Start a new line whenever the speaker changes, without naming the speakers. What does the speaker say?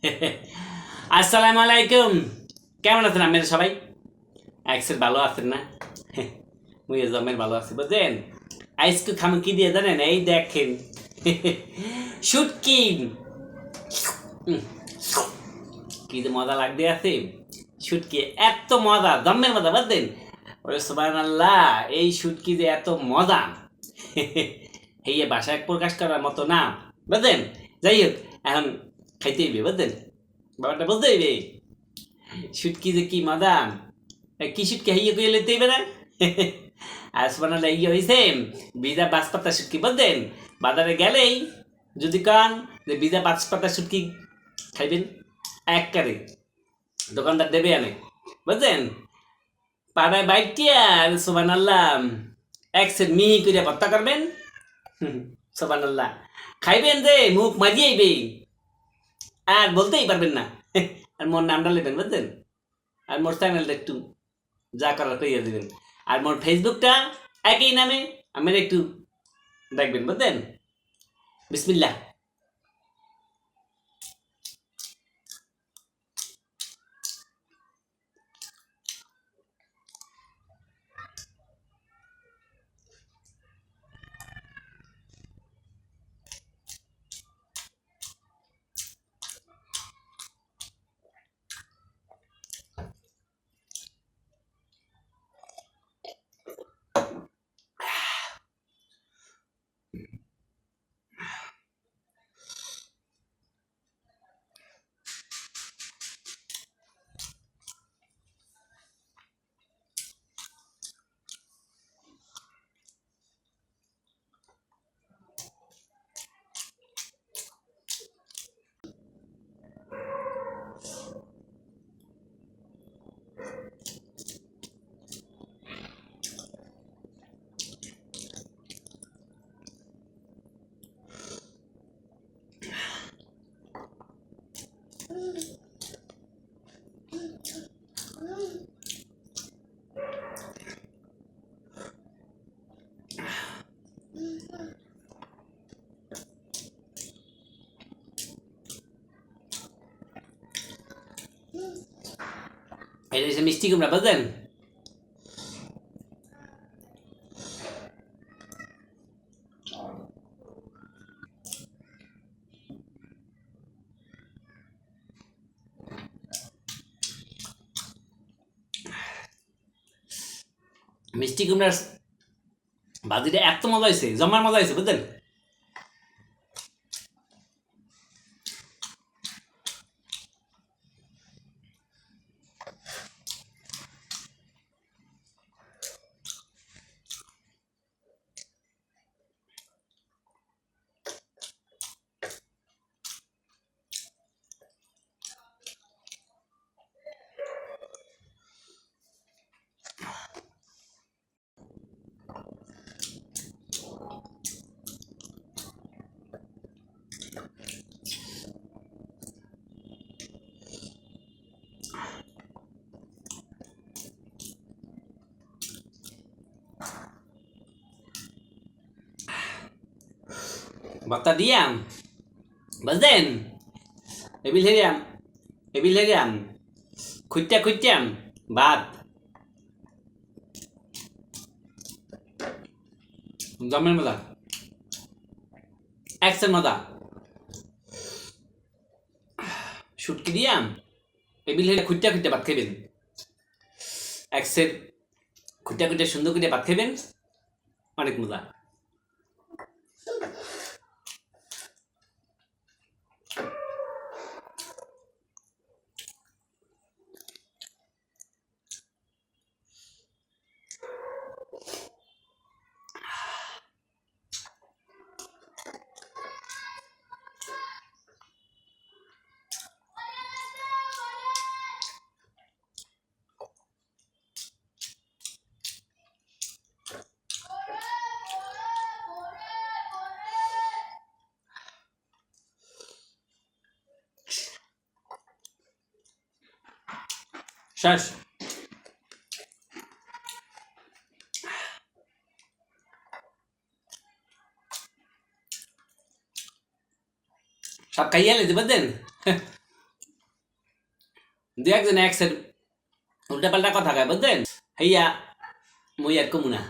আসসালামু আলাইকুম। কেমন আছেন আপনারা সবাই? আজকের ভালো আছেন না? মুই জমের ভালো আছি বুঝলেন। আজকে খামু কি দিয়ে জানেন? এই দেখেন শুটকি। উম, কি যে মজা লাগতে আছে শুটকি, এত মজা, জম্মের মজা বুঝলেন। ওরে সুবহানাল্লাহ, এই শুটকি যে এত মজা এই ভাষায় প্রকাশ করার মতো না বুঝলেন। যাই হোক, এখন খাইতে হইবে বুঝলেন, ব্যাপারটা বুঝতে হইবে। শুটকি যে কি মজা, কি শুটকি হাইয়ে কইলে লইতে হইবে না। আর সুবহানাল্লাহ, ইয়ে হইছে ভিজা বাঁশপাতা শুটকি বুঝলেন। বাজারে গেলেই যদি কান যে ভিজা বাঁশপাতা শুটকি খাইবেন, একবারে দোকানদার দেবে আনে বুঝলেন। পাড়ায় বাইটিয়া আর সুবহানাল্লাহ এক সেট মিহি করে ভর্তা করবেন। সুবহানাল্লাহ, খাইবেন যে মুখ মাজিয়েইবে আর বলতেই পারবেন না। আর মোর নামটা নেবেন বুঝলেন। আর মোর চ্যানেলটা একটু যা করার করিয়া দিবেন। আর মোর ফেসবুকটা একই নামে, আমার একটু দেখবেন বুঝলেন। বিসমিল্লাহ। এটা হচ্ছে মিষ্টি কুমড়া বুঝলেন। মিষ্টি কুমড়ার ভাজিটা এত মজা হয়েছে, জমার মজা হয়েছে বুঝলেন। ভর্তা দিয়াম বুঝলেন। এবিল হেরিয়াম, এবিল হেরিয়াম খুঁজতে খুঁজতাম ভাত, জমের মজা, একসের মজা। শুটকি দিয়াম এবিল হেরিয়া খুঁজতে খুঁজতে ভাত খাইবেন, একসের খুঁজতে খুঁজতে সুন্দর করে ভাত খাইবেন, অনেক মজা। শেষ। সব খাইয়া লেতে বুঝলেন। দু একজন এক সাইড উল্টা পাল্টা কথা কয় বুঝছেন, হইয়া মই আর কমু না।